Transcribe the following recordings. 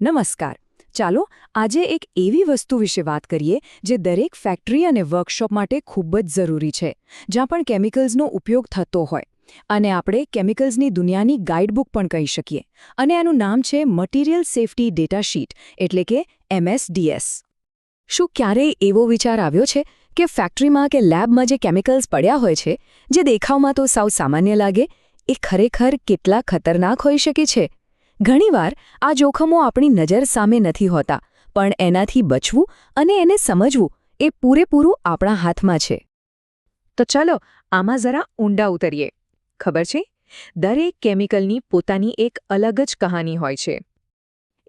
નમસ્કાર. ચાલો આજે એક એવી વસ્તુ વિશે વાત કરીએ જે દરેક ફેક્ટરી અને વર્કશોપ માટે ખૂબ જ જરૂરી છે, જ્યાં પણ કેમિકલ્સનો ઉપયોગ થતો હોય. અને આપણે કેમિકલ્સની દુનિયાની ગાઈડબુક પણ કહી શકીએ. અને આનું નામ છે મટીરિયલ સેફ્ટી ડેટા શીટ, એટલે કે MSDS. શું ક્યારેય એવો વિચાર આવ્યો છે કે ફેક્ટરીમાં કે લેબમાં જે કેમિકલ્સ પડ્યા હોય છે, જે દેખાવમાં તો સાવ સામાન્ય લાગે, એ ખરેખર કેટલા ખતરનાક હોઈ શકે છે? ઘણીવાર આ જોખમો આપણી નજર સામે નથી હોતા, પણ એનાથી બચવું અને એને સમજવું એ પૂરેપૂરું આપણા હાથમાં છે. તો ચાલો આમાં જરા ઊંડા ઉતરીએ. ખબર છે, દરેક કેમિકલની પોતાની એક અલગ જ કહાની હોય છે.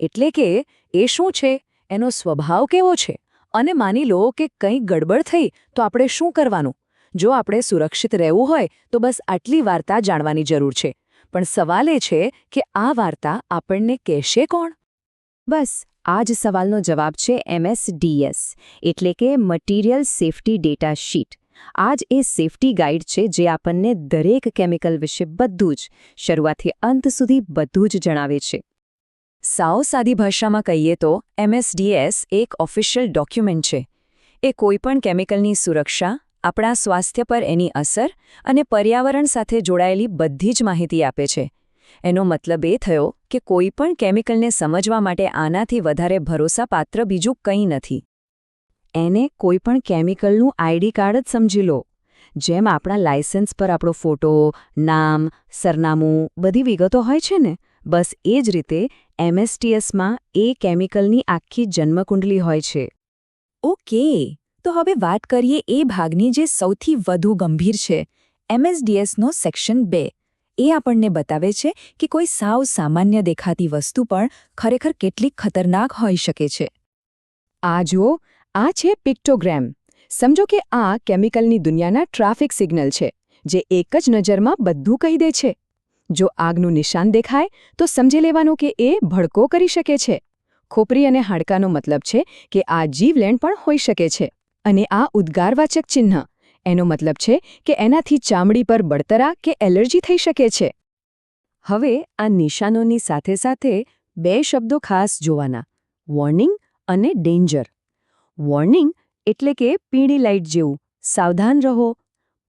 એટલે કે એ શું છે, એનો સ્વભાવ કેવો છે, અને માની લો કે કંઈ ગડબડ થઈ તો આપણે શું કરવાનું? જો આપણે સુરક્ષિત રહેવું હોય તો બસ આટલી વાર્તા જાણવાની જરૂર છે. પણ સવાલ એ છે કે આ વાર્તા આપણને કહેશે કોણ? બસ આ જ સવાલનો જવાબ છે MSDS, એટલે કે મટીરિયલ સેફ્ટી ડેટા શીટ. આ જ એ સેફ્ટી ગાઈડ છે જે આપણને દરેક કેમિકલ વિશે બધું જ, શરૂઆતથી અંત સુધી બધું જ જણાવે છે. સાવ સાદી ભાષામાં કહીએ તો MSDS એક ઓફિશિયલ ડોક્યુમેન્ટ છે. એ કોઈપણ કેમિકલની સુરક્ષા, આપણા સ્વાસ્થ્ય પર એની અસર અને પર્યાવરણ સાથે જોડાયેલી બધી જ માહિતી આપે છે. એનો મતલબ એ થયો કે કોઈપણ કેમિકલને સમજવા માટે આનાથી વધારે ભરોસાપાત્ર બીજું કંઈ નથી. એને કોઈપણ કેમિકલનું આઈડી કાર્ડ જ સમજી લો. જેમ આપણા લાયસન્સ પર આપણો ફોટો, નામ, સરનામું, બધી વિગતો હોય છે ને, બસ એ જ રીતે MSDSમાં એ કેમિકલની આખી જન્મકુંડલી હોય છે. ઓકે, તો હવે વાત કરીએ એ ભાગની જે સૌથી વધુ ગંભીર છે, MSDSનો સેક્શન 2. એ આપણને બતાવે છે કે કોઈ સાવ સામાન્ય દેખાતી વસ્તુ પણ ખરેખર કેટલી ખતરનાક હોઈ શકે છે. આ જુઓ, આ છે પિક્ટોગ્રામ. સમજો કે આ કેમિકલની દુનિયાના ટ્રાફિક સિગ્નલ છે, જે એક જ નજરમાં બધું કહી દે છે. જો આગનું નિશાન દેખાય તો સમજી લેવાનું કે એ ભડકો કરી શકે છે. ખોપરી અને હાડકાનો મતલબ છે કે આ જીવલેણ પણ હોઈ શકે છે. અને આ ઉદ્ગારવાચક ચિહ્ન, એનો મતલબ છે કે એનાથી ચામડી પર બળતરા કે એલર્જી થઈ શકે છે. હવે આ નિશાનોની સાથે સાથે 2 શબ્દો ખાસ જોવાના: વોર્નિંગ અને ડેન્જર. વોર્નિંગ એટલે કે પીળી લાઇટ જેવું, સાવધાન રહો.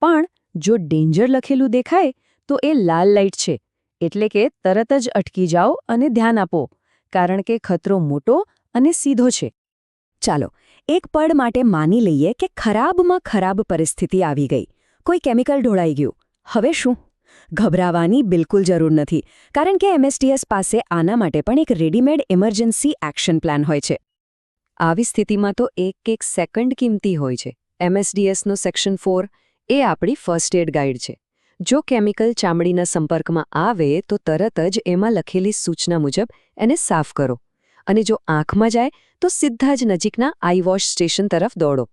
પણ જો ડેન્જર લખેલું દેખાય તો એ લાલ લાઇટ છે, એટલે કે તરત જ અટકી જાઓ અને ધ્યાન આપો, કારણ કે ખતરો મોટો અને સીધો છે. ચાલો એક પળ માટે માની લઈએ કે ખરાબમાં ખરાબ પરિસ્થિતિ આવી ગઈ. કોઈ કેમિકલ ઢોળાઈ ગયું. હવે શું? ગભરાવાની બિલકુલ જરૂર નથી, કારણ કે MSDS પાસે આના માટે પણ એક રેડીમેડ ઇમરજન્સી એક્શન પ્લાન હોય છે. આવી સ્થિતિમાં તો એક સેકન્ડ કિંમતી હોય છે. MSDSનો સેક્શન 4 એ આપણી ફર્સ્ટ એડ ગાઈડ છે. જો કેમિકલ ચામડીના સંપર્કમાં આવે તો તરત જ એમાં લખેલી સૂચના મુજબ એને સાફ કરો. અને જો આંખમાં જાય તો સીધા જ નજીકના આઈ વોશ સ્ટેશન તરફ દોડો.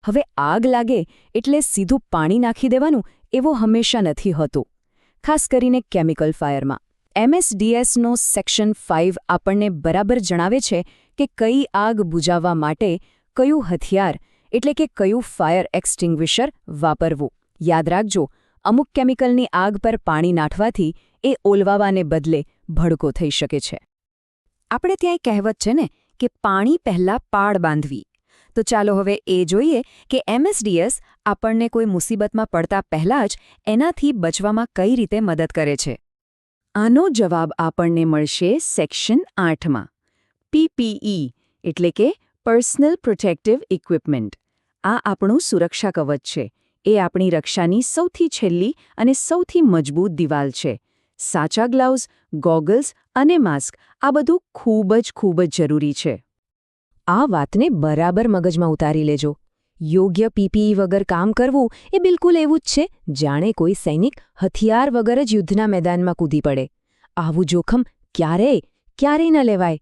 હવે આગ લાગે એટલે સીધું પાણી નાખી દેવાનું એવું હંમેશા નથી હોતું, ખાસ કરીને કેમિકલ ફાયરમાં. MSDSનો સેક્શન 5 આપણને બરાબર જણાવે છે કે કઈ આગ બુઝાવવા માટે કયું હથિયાર, એટલે કે કયું ફાયર એક્સટિંગ્વિશર વાપરવું. યાદ રાખજો, અમુક કેમિકલની આગ પર પાણી નાખવાથી એ ઓલવાવાને બદલે ભડકો થઈ શકે છે. આપણે ત્યાં એક કહેવત છે ને કે પાણી પહેલાં પાળ બાંધવી. તો ચાલો હવે એ જોઈએ કે MSDS આપણને કોઈ મુસીબતમાં પડતા પહેલાં જ એનાથી બચવામાં કઈ રીતે મદદ કરે છે. આનો જવાબ આપણને મળશે સેક્શન 8માં. PPE એટલે કે પર્સનલ પ્રોટેક્ટિવ ઇક્વિપમેન્ટ. આ આપણું સુરક્ષા કવચ છે. એ આપણી રક્ષાની સૌથી છેલ્લી અને સૌથી મજબૂત દિવાલ છે. સાચા ગ્લાઉઝ, ગોગલ્સ અને માસ્ક, આ બધું ખૂબ જ જરૂરી છે. આ વાતને બરાબર મગજમાં ઉતારી લેજો. યોગ્ય PPE વગર કામ કરવું એ બિલકુલ એવું જ છે જાણે કોઈ સૈનિક હથિયાર વગર જ યુદ્ધના મેદાનમાં કૂદી પડે. આવું જોખમ ક્યારેય ન લેવાય.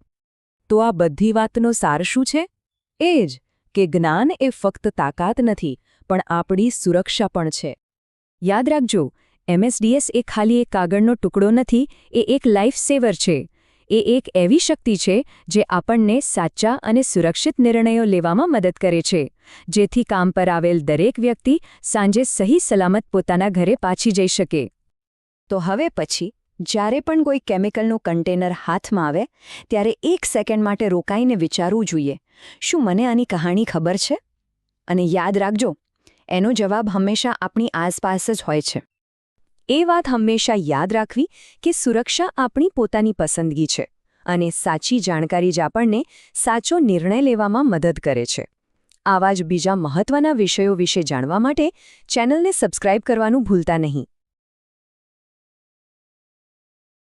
તો આ બધી વાતનો સાર શું છે? એ જ કે જ્ઞાન એ ફક્ત તાકાત નથી, પણ આપણી સુરક્ષા પણ છે. યાદ રાખજો, MSDS એ ખાલી એક કાગળનો ટુકડો નથી, એ એક લાઈફ સેવર છે. એ એક એવી શક્તિ છે જે આપણને સાચા અને સુરક્ષિત નિર્ણયો લેવામાં મદદ કરે છે, જેથી કામ પર આવેલ દરેક વ્યક્તિ સાંજે સહી સલામત પોતાના ઘરે પાછી જઈ શકે. તો હવે પછી જ્યારે પણ કોઈ કેમિકલનું કન્ટેનર હાથમાં આવે ત્યારે 1 સેકન્ડ માટે રોકાઈને વિચારવું જોઈએ, શું મને આની કહાણી ખબર છે? અને યાદ રાખજો, એનો જવાબ હંમેશા આપણી આસપાસ જ હોય છે. એ વાત હંમેશા યાદ રાખવી કે સુરક્ષા આપણી પોતાની પસંદગી છે અને સાચી જાણકારી જ આપણને સાચો નિર્ણય લેવામાં મદદ કરે છે. આવા જ બીજા મહત્વના વિષયો વિશે જાણવા માટે ચેનલને સબસ્ક્રાઇબ કરવાનું ભૂલતા નહીં.